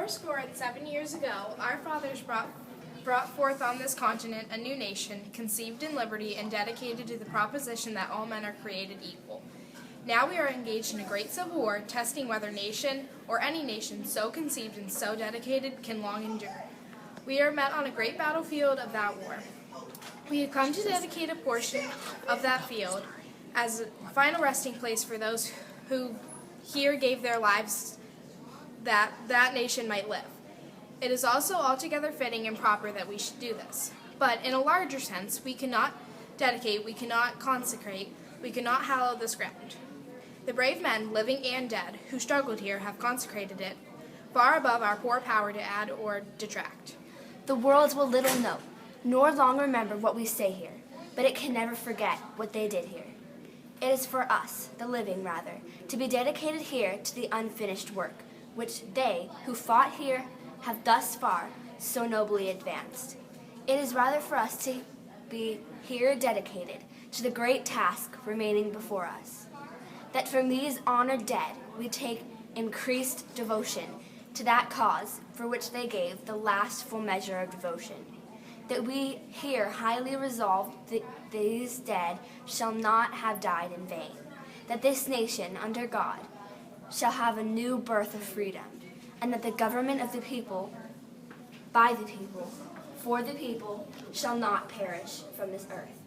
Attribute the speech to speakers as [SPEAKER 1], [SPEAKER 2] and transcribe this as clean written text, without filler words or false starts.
[SPEAKER 1] Fourscore and 7 years ago, our fathers brought forth on this continent a new nation, conceived in liberty and dedicated to the proposition that all men are created equal. Now we are engaged in a great civil war, testing whether nation, or any nation so conceived and so dedicated, can long endure. We are met on a great battlefield of that war. We have come to dedicate a portion of that field as a final resting place for those who here gave their lives that that nation might live. It is also altogether fitting and proper that we should do this. But in a larger sense, we cannot dedicate, we cannot consecrate, we cannot hallow this ground. The brave men, living and dead, who struggled here have consecrated it, far above our poor power to add or detract.
[SPEAKER 2] The world will little know, nor long remember what we say here, but it can never forget what they did here. It is for us, the living rather, to be dedicated here to the unfinished work, which they, who fought here, have thus far so nobly advanced. It is rather for us to be here dedicated to the great task remaining before us, that from these honored dead we take increased devotion to that cause for which they gave the last full measure of devotion, that we here highly resolve that these dead shall not have died in vain, that this nation under God shall have a new birth of freedom, and that the government of the people, by the people, for the people, shall not perish from this earth.